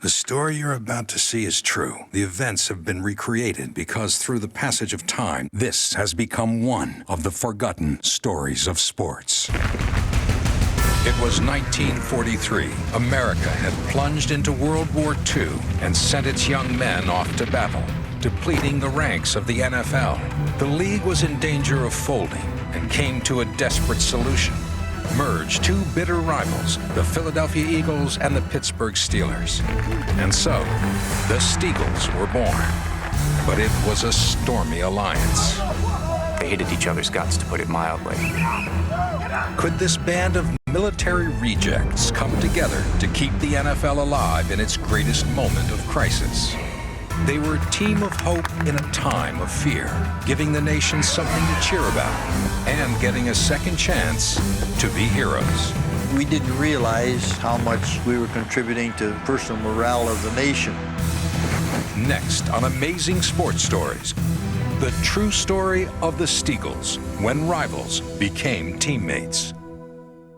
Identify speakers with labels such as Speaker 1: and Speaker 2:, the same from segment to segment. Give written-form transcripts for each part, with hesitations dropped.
Speaker 1: The story you're about to see is true. The events have been recreated because through the passage of time, this has become one of the forgotten stories of sports. It was 1943. America had plunged into World War II and sent its young men off to battle, depleting the ranks of the NFL. The league was in danger of folding and came to a desperate solution. Merge two bitter rivals, the Philadelphia Eagles and the Pittsburgh Steelers. And so, the Steagles were born. But it was a stormy alliance.
Speaker 2: They hated each other's guts, to put it mildly.
Speaker 1: Could this band of military rejects come together to keep the NFL alive in its greatest moment of crisis? They were a team of hope in a time of fear, giving the nation something to cheer about and getting a second chance to be heroes.
Speaker 3: We didn't realize how much we were contributing to personal morale of the nation.
Speaker 1: Next on Amazing Sports Stories, the true story of the Steagles when rivals became teammates.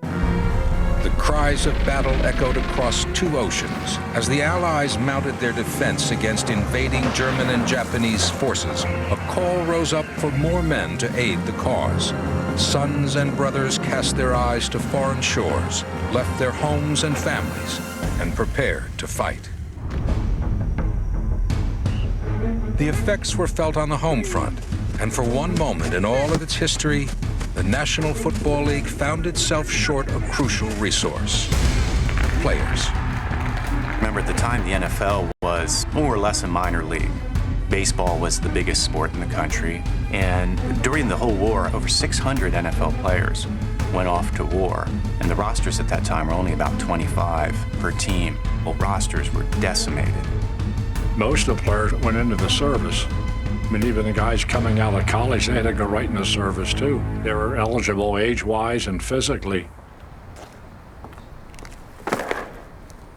Speaker 1: The cries of battle echoed across two oceans as the Allies mounted their defense against invading German and Japanese forces. A call rose up for more men to aid the cause. Sons and brothers cast their eyes to foreign shores, left their homes and families, and prepared to fight. The effects were felt on the home front, and for one moment in all of its history, the National Football League found itself short a crucial resource: players.
Speaker 2: Remember, at the time, the NFL was more or less a minor league. Baseball was the biggest sport in the country, and during the whole war, over 600 NFL players went off to war, and the rosters at that time were only about 25 per team. Well, rosters were decimated.
Speaker 4: Most of the players went into the service. I mean, even the guys coming out of college, they had to go right in the service too. They were eligible age-wise and physically.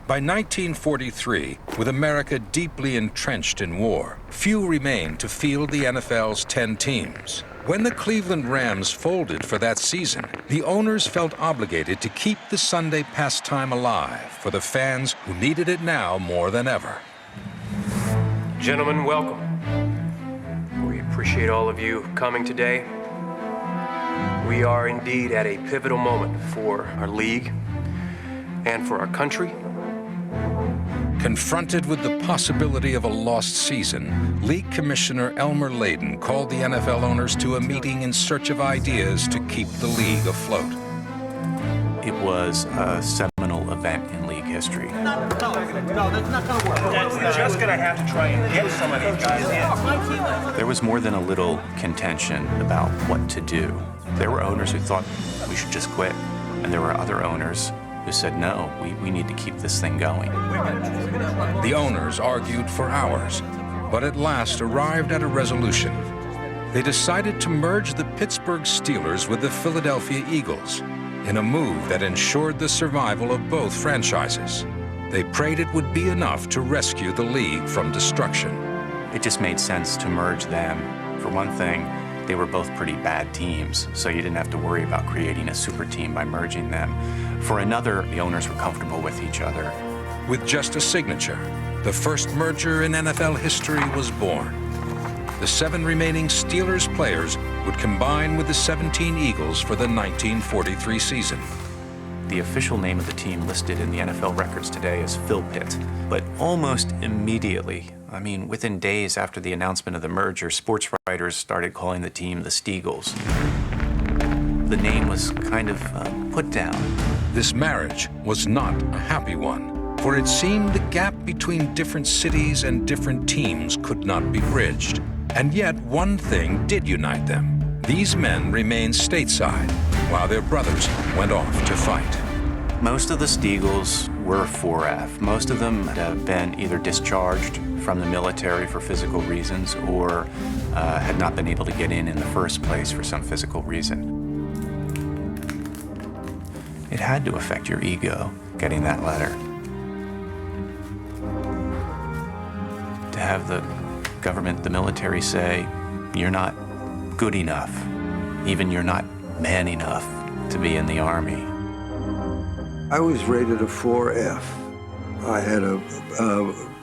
Speaker 1: By 1943, with America deeply entrenched in war, few remained to field the NFL's 10 teams. When the Cleveland Rams folded for that season, the owners felt obligated to keep the Sunday pastime alive for the fans who needed it now more than ever.
Speaker 5: Gentlemen, welcome. We appreciate all of you coming today. We are indeed at a pivotal moment for our league and for our country.
Speaker 1: Confronted with the possibility of a lost season, League Commissioner Elmer Layden called the NFL owners to a meeting in search of ideas to keep the league afloat.
Speaker 2: It was a seminal event in league history.
Speaker 6: No, that's not going to work. We're just going to have to try and get some of these guys in.
Speaker 2: There was more than a little contention about what to do. There were owners who thought we should just quit, and there were other owners who said, no, we need to keep this thing going.
Speaker 1: The owners argued for hours, but at last arrived at a resolution. They decided to merge the Pittsburgh Steelers with the Philadelphia Eagles in a move that ensured the survival of both franchises. They prayed it would be enough to rescue the league from destruction.
Speaker 2: It just made sense to merge them. For one thing, they were both pretty bad teams, so you didn't have to worry about creating a super team by merging them. For another, the owners were comfortable with each other.
Speaker 1: With just a signature, the first merger in NFL history was born. The 7 remaining Steelers players would combine with the 17 Eagles for the 1943 season.
Speaker 2: The official name of the team listed in the NFL records today is Phil Pitt, but almost immediately, I mean, within days after the announcement of the merger, sports writers started calling the team the Steagles. The name was kind of put down.
Speaker 1: This marriage was not a happy one, for it seemed the gap between different cities and different teams could not be bridged. And yet one thing did unite them. These men remained stateside, while their brothers went off to fight.
Speaker 2: Most of the Steagles were 4F. Most of them had been either discharged from the military for physical reasons or had not been able to get in the first place for some physical reason. It had to affect your ego, getting that letter. To have the government, the military say, you're not good enough, even you're not man enough to be in the Army.
Speaker 3: I was rated a 4F.
Speaker 7: I had a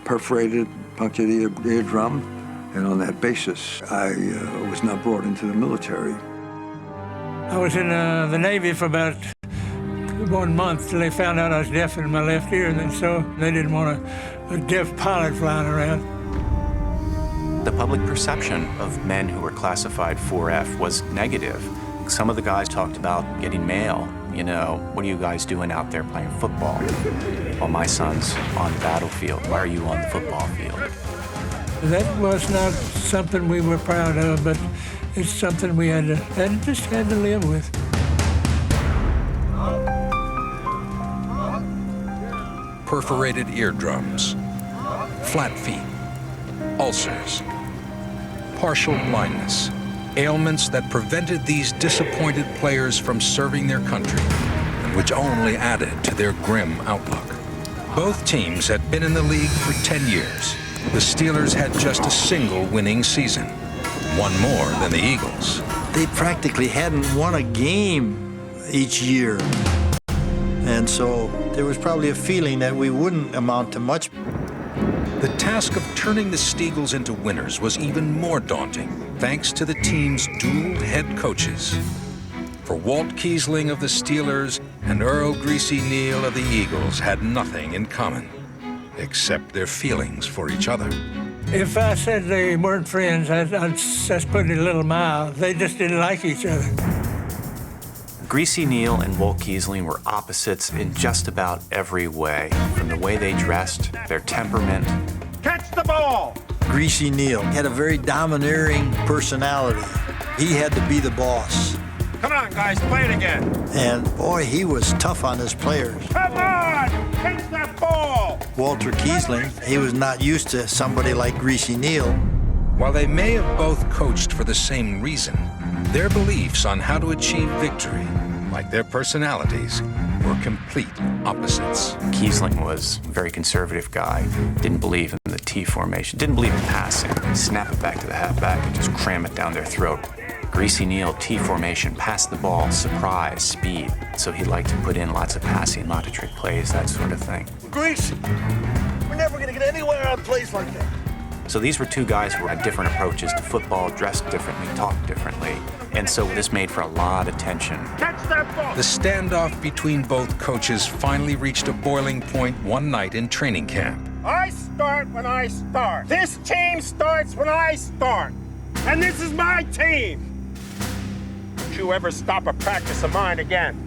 Speaker 7: perforated, punctured eardrum, and on that basis, I was not brought into the military.
Speaker 8: I was in the Navy for about 1 month till they found out I was deaf in my left ear, and then so they didn't want a deaf pilot flying around.
Speaker 2: The public perception of men who were classified 4F was negative. Some of the guys talked about getting mail. You know, what are you guys doing out there playing football? Well, my son's on the battlefield. Why are you on the football field?
Speaker 8: That was not something we were proud of, but it's something we just had to live with.
Speaker 1: Perforated eardrums, flat feet, ulcers, partial blindness, ailments that prevented these disappointed players from serving their country, and which only added to their grim outlook. Both teams had been in the league for 10 years. The Steelers had just a single winning season, one more than the Eagles.
Speaker 3: They practically hadn't won a game each year. And so there was probably a feeling that we wouldn't amount to much.
Speaker 1: The task of turning the Steagles into winners was even more daunting, thanks to the team's dual head coaches. For Walt Kiesling of the Steelers and Earl Greasy Neal of the Eagles had nothing in common, except their feelings for each other.
Speaker 8: If I said they weren't friends, that's putting it a little mild. They just didn't like each other.
Speaker 2: Greasy Neal and Walt Kiesling were opposites in just about every way, from the way they dressed, their temperament.
Speaker 6: Catch the ball!
Speaker 3: Greasy Neal had a very domineering personality. He had to be the boss.
Speaker 6: Come on, guys, play it again.
Speaker 3: And boy, he was tough on his players.
Speaker 6: Come on! Catch that ball!
Speaker 3: Walter Kiesling, he was not used to somebody like Greasy Neal.
Speaker 1: While they may have both coached for the same reason, their beliefs on how to achieve victory, like their personalities, were complete opposites.
Speaker 2: Kiesling was a very conservative guy, didn't believe in the T formation, didn't believe in passing. Snap it back to the halfback and just cram it down their throat. Greasy Neal, T formation, pass the ball, surprise, speed. So he liked to put in lots of passing, a lot of trick plays, that sort of thing.
Speaker 6: Greasy, we're never gonna get anywhere on plays like that.
Speaker 2: So these were two guys who had different approaches to football, dressed differently, talked differently. And so this made for a lot of tension.
Speaker 6: Catch that ball!
Speaker 1: The standoff between both coaches finally reached a boiling point one night in training camp.
Speaker 6: I start when I start. This team starts when I start. And this is my team. Don't you ever stop a practice of mine again.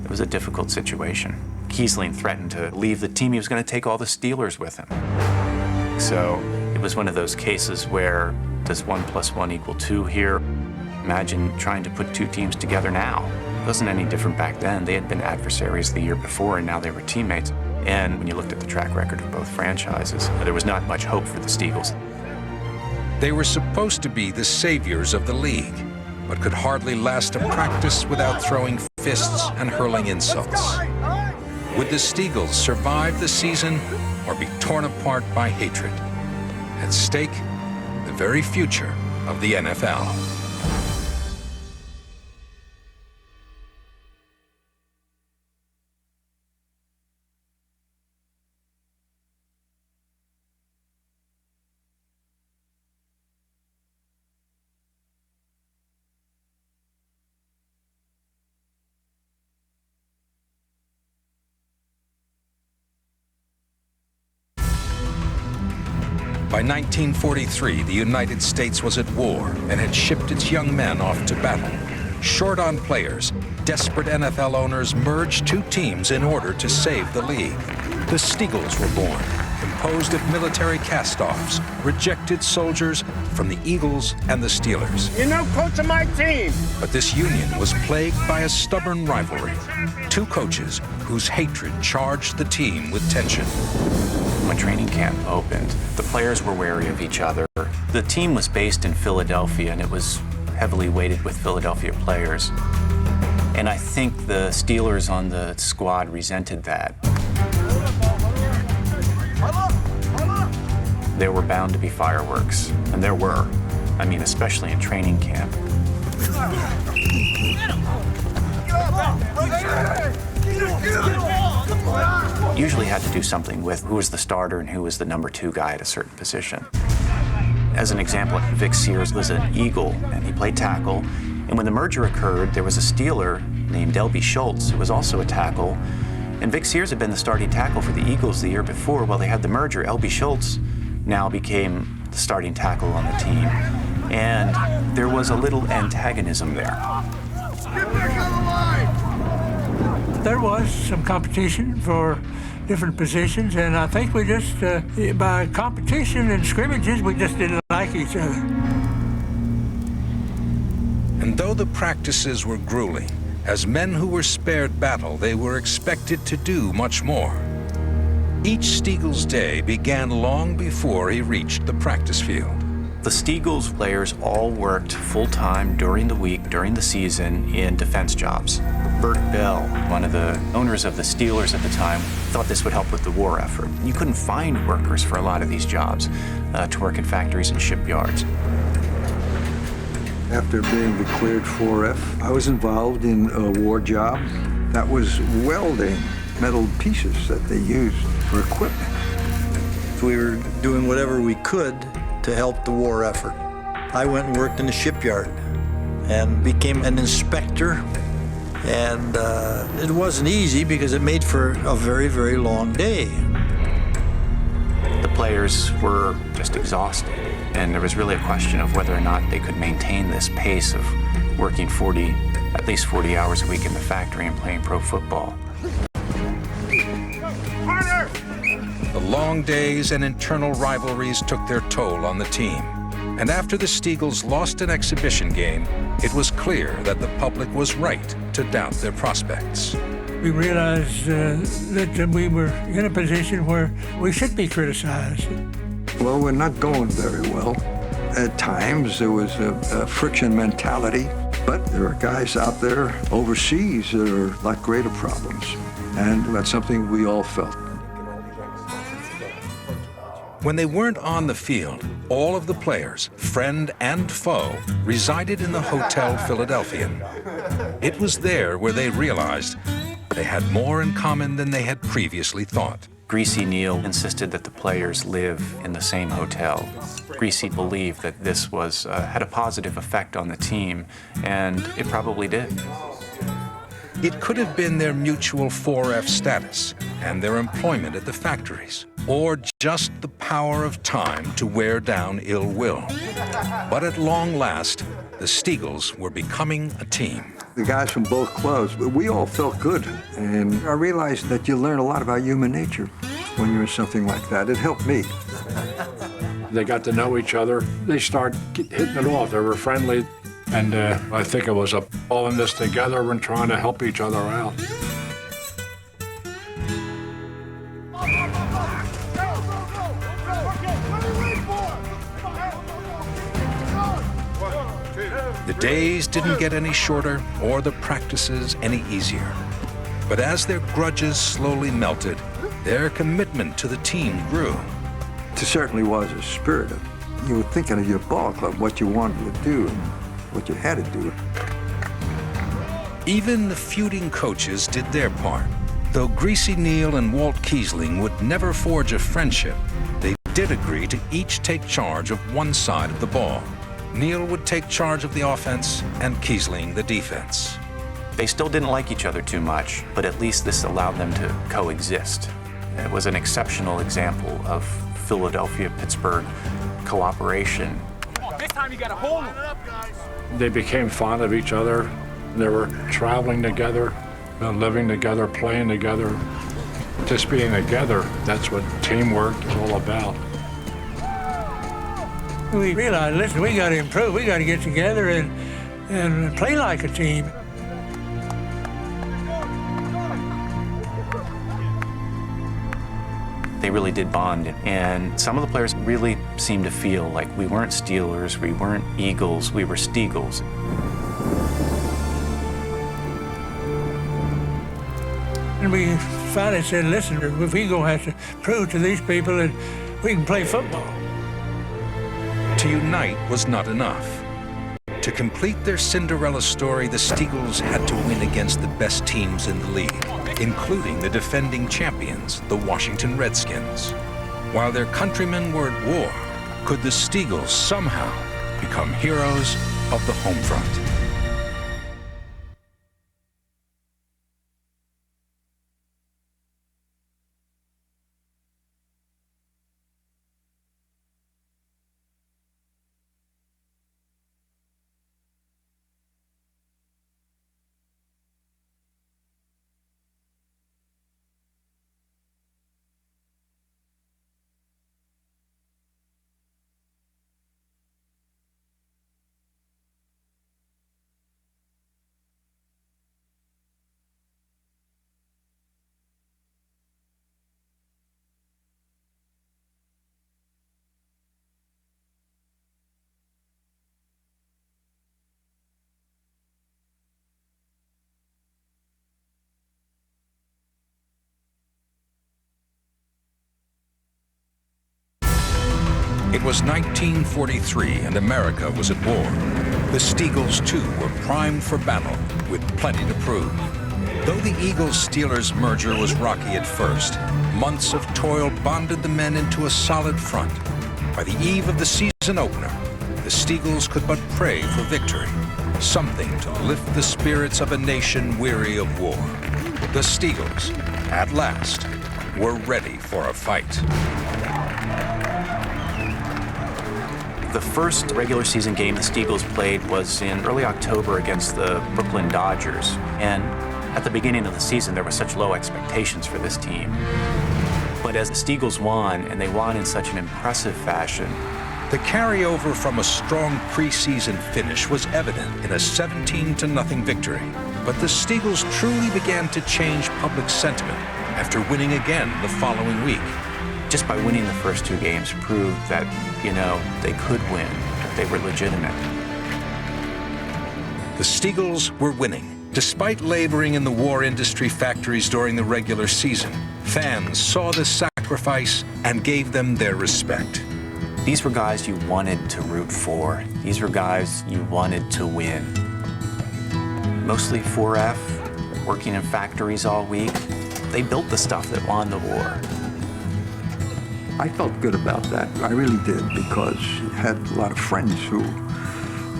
Speaker 2: It was a difficult situation. Kiesling threatened to leave the team. He was going to take all the Steelers with him. So it was one of those cases where, does 1 + 1 = 2 here? Imagine trying to put two teams together now. It wasn't any different back then. They had been adversaries the year before, and now they were teammates. And when you looked at the track record of both franchises, there was not much hope for the Steagles.
Speaker 1: They were supposed to be the saviors of the league, but could hardly last a practice without throwing fists and hurling insults. Would the Steagles survive the season or be torn apart by hatred? At stake, the very future of the NFL. By 1943, the United States was at war and had shipped its young men off to battle. Short on players, desperate NFL owners merged two teams in order to save the league. The Steagles were born, composed of military cast-offs, rejected soldiers from the Eagles and the Steelers.
Speaker 6: You're no coach of my team.
Speaker 1: But this union was plagued by a stubborn rivalry. Two coaches whose hatred charged the team with tension.
Speaker 2: When training camp opened, the players were wary of each other. The team was based in Philadelphia, and it was heavily weighted with Philadelphia players. And I think the Steelers on the squad resented that. There were bound to be fireworks, and there were. I mean, especially in training camp.
Speaker 6: Get him!
Speaker 2: usually had to do something with who was the starter and who was the number 2 guy at a certain position. As an example, Vic Sears was an Eagle, and he played tackle. And when the merger occurred, there was a Steeler named Elby Schultz, who was also a tackle. And Vic Sears had been the starting tackle for the Eagles the year before. While they had the merger, Elby Schultz now became the starting tackle on the team. And there was a little antagonism there.
Speaker 8: There was some competition for different positions, and I think we just, by competition and scrimmages, we just didn't like each other.
Speaker 1: And though the practices were grueling, as men who were spared battle, they were expected to do much more. Each Steagles day began long before he reached the practice field.
Speaker 2: The Steagles players all worked full-time during the week, during the season, in defense jobs. Bert Bell, one of the owners of the Steelers at the time, thought this would help with the war effort. You couldn't find workers for a lot of these jobs to work in factories and shipyards.
Speaker 7: After being declared 4F, I was involved in a war job that was welding metal pieces that they used for equipment.
Speaker 3: We were doing whatever we could to help the war effort. I went and worked in the shipyard and became an inspector. And it wasn't easy because it made for a very, very long day.
Speaker 2: The players were just exhausted, and there was really a question of whether or not they could maintain this pace of working at least 40 hours a week in the factory and playing pro football.
Speaker 1: The long days and internal rivalries took their toll on the team. And after the Steagles lost an exhibition game, it was clear that the public was right to doubt their prospects.
Speaker 8: We realized that we were in a position where we should be criticized.
Speaker 7: Well, we're not going very well. At times, there was a friction mentality, but there are guys out there overseas that are a lot greater problems, and that's something we all felt.
Speaker 1: When they weren't on the field, all of the players, friend and foe, resided in the Hotel Philadelphian. It was there where they realized they had more in common than they had previously thought.
Speaker 2: Greasy Neal insisted that the players live in the same hotel. Greasy believed that this had a positive effect on the team, and it probably did.
Speaker 1: It could have been their mutual 4F status and their employment at the factories, or just the power of time to wear down ill will. But at long last, the Steagles were becoming a team.
Speaker 7: The guys from both clubs, we all felt good. And I realized that you learn a lot about human nature when you're in something like that. It helped me.
Speaker 4: They got to know each other. They started hitting it off. They were friendly. And I think it was all in this together and trying to help each other out.
Speaker 1: The days didn't get any shorter or the practices any easier. But as their grudges slowly melted, their commitment to the team grew.
Speaker 7: There certainly was a spirit of, you were thinking of your ball club, what you wanted to do and what you had to do.
Speaker 1: Even the feuding coaches did their part. Though Greasy Neal and Walt Kiesling would never forge a friendship, they did agree to each take charge of one side of the ball. Neal would take charge of the offense and Kiesling the defense.
Speaker 2: They still didn't like each other too much, but at least this allowed them to coexist. It was an exceptional example of Philadelphia-Pittsburgh cooperation.
Speaker 6: Come on, this time you gotta hold them.
Speaker 4: They became fond of each other. They were traveling together, living together, playing together. Just being together, that's what teamwork is all about.
Speaker 8: We realized, listen, we got to improve. We got to get together and play like a team.
Speaker 2: They really did bond, and some of the players really seemed to feel like we weren't Steelers, we weren't Eagles, we were Steagles.
Speaker 8: And we finally said, listen, if we're going to have to prove to these people that we can play football.
Speaker 1: To unite was not enough. To complete their Cinderella story, the Steagles had to win against the best teams in the league. including the defending champions, the Washington Redskins. While their countrymen were at war, could the Steagles somehow become heroes of the home front? It was 1943 and America was at war. The Steagles, too, were primed for battle with plenty to prove. Though the Eagles-Steelers merger was rocky at first, months of toil bonded the men into a solid front. By the eve of the season opener, the Steagles could but pray for victory, something to lift the spirits of a nation weary of war. The Steagles, at last, were ready for a fight.
Speaker 2: The first regular season game the Steagles played was in early October against the Brooklyn Dodgers. And at the beginning of the season, there were such low expectations for this team. But as the Steagles won, and they won in such an impressive fashion,
Speaker 1: the carryover from a strong preseason finish was evident in a 17-0 victory. But the Steagles truly began to change public sentiment after winning again the following week.
Speaker 2: just by winning the first two games proved that, they could win, that they were legitimate.
Speaker 1: The Steagles were winning. Despite laboring in the war industry factories during the regular season, fans saw this sacrifice and gave them their respect.
Speaker 2: These were guys you wanted to root for. These were guys you wanted to win. Mostly 4F, working in factories all week. They built the stuff that won the war.
Speaker 7: I felt good about that. I really did, because I had a lot of friends who,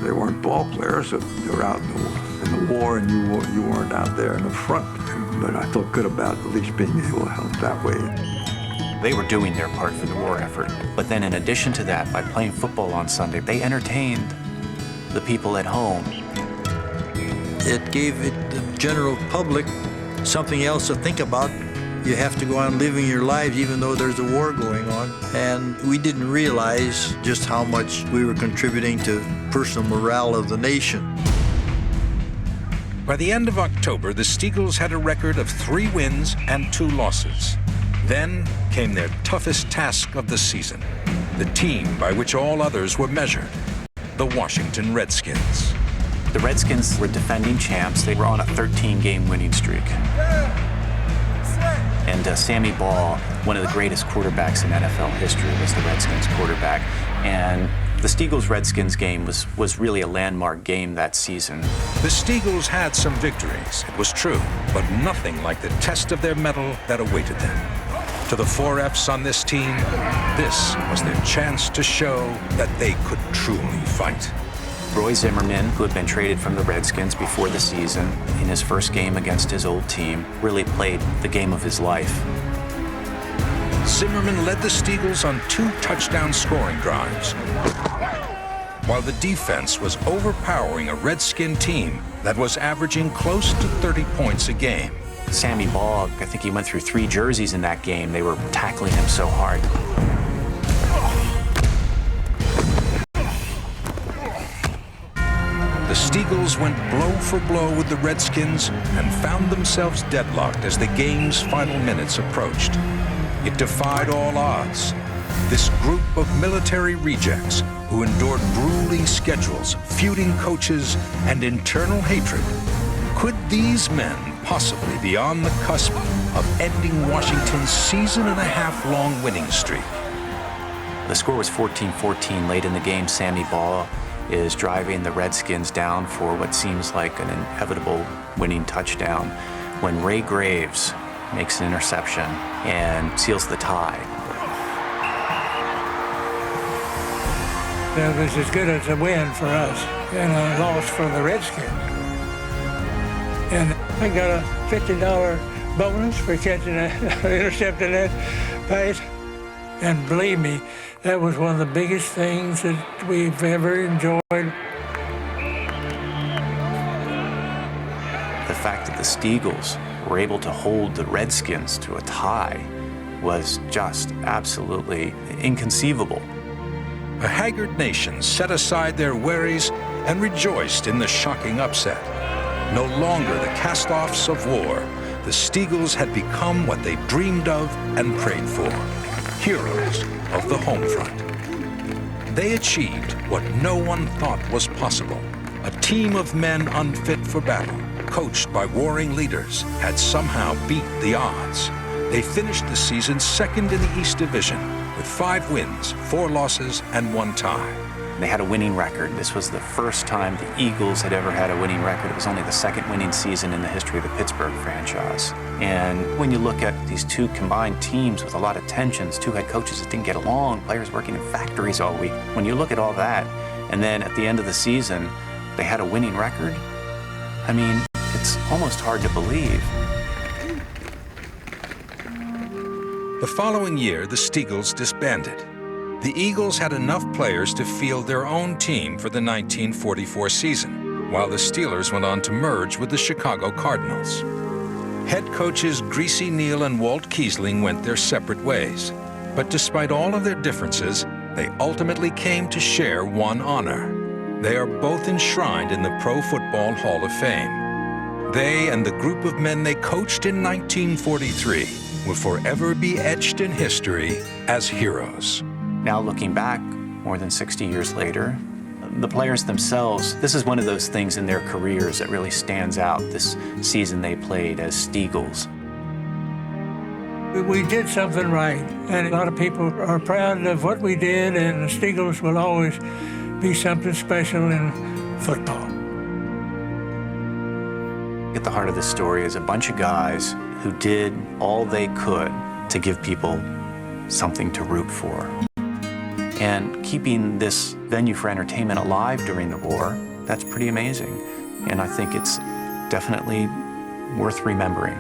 Speaker 7: they weren't ball players. They were out in the war, and you weren't out there in the front. But I felt good about at least being able to help that way.
Speaker 2: They were doing their part for the war effort. But then in addition to that, by playing football on Sunday, they entertained the people at home.
Speaker 3: It gave the general public something else to think about. You have to go on living your lives even though there's a war going on. And we didn't realize just how much we were contributing to personal morale of the nation.
Speaker 1: By the end of October, the Steagles had a record of 3 wins and 2 losses. Then came their toughest task of the season, the team by which all others were measured, the Washington Redskins.
Speaker 2: The Redskins were defending champs. They were on a 13-game winning streak. And Sammy Ball, one of the greatest quarterbacks in NFL history, was the Redskins quarterback. And the Steagles-Redskins game was really a landmark game that season.
Speaker 1: The Steagles had some victories, it was true, but nothing like the test of their mettle that awaited them. To the 4Fs on this team, this was their chance to show that they could truly fight.
Speaker 2: Roy Zimmerman, who had been traded from the Redskins before the season, in his first game against his old team, really played the game of his life.
Speaker 1: Zimmerman led the Steagles on 2 touchdown scoring drives, while the defense was overpowering a Redskin team that was averaging close to 30 points a game.
Speaker 2: Sammy Ball, I think he went through 3 jerseys in that game. They were tackling him so hard.
Speaker 1: The Steagles went blow for blow with the Redskins and found themselves deadlocked as the game's final minutes approached. It defied all odds. This group of military rejects who endured grueling schedules, feuding coaches, and internal hatred. Could these men possibly be on the cusp of ending Washington's season-and-a-half-long winning streak?
Speaker 2: The score was 14-14 late in the game. Sammy Ball is driving the Redskins down for what seems like an inevitable winning touchdown when Ray Graves makes an interception and seals the tie.
Speaker 8: It was as good as a win for us and a loss for the Redskins. And I got a $50 bonus for catching intercepting that pass. And believe me, that was one of the biggest things that we've ever enjoyed.
Speaker 2: The fact that the Steagles were able to hold the Redskins to a tie was just absolutely inconceivable.
Speaker 1: A haggard nation set aside their worries and rejoiced in the shocking upset. No longer the cast-offs of war, the Steagles had become what they dreamed of and prayed for, heroes of the home front. They achieved what no one thought was possible. A team of men unfit for battle, coached by warring leaders, had somehow beat the odds. They finished the season second in the East Division, with 5 wins, 4 losses, and 1 tie.
Speaker 2: They had a winning record. This was the first time the Eagles had ever had a winning record. It was only the second winning season in the history of the Pittsburgh franchise. And when you look at these two combined teams with a lot of tensions, 2 head coaches that didn't get along, players working in factories all week, when you look at all that, and then at the end of the season, they had a winning record, I mean, it's almost hard to believe.
Speaker 1: The following year, the Steagles disbanded. The Eagles had enough players to field their own team for the 1944 season, while the Steelers went on to merge with the Chicago Cardinals. Head coaches Greasy Neal and Walt Kiesling went their separate ways, but despite all of their differences, they ultimately came to share one honor. They are both enshrined in the Pro Football Hall of Fame. They and the group of men they coached in 1943 will forever be etched in history as heroes.
Speaker 2: Now looking back, more than 60 years later, the players themselves, this is one of those things in their careers that really stands out this season they played as Steagles.
Speaker 8: We did something right, and a lot of people are proud of what we did, and the Steagles will always be something special in football.
Speaker 2: At the heart of this story is a bunch of guys who did all they could to give people something to root for. And keeping this venue for entertainment alive during the war, that's pretty amazing. And I think it's definitely worth remembering.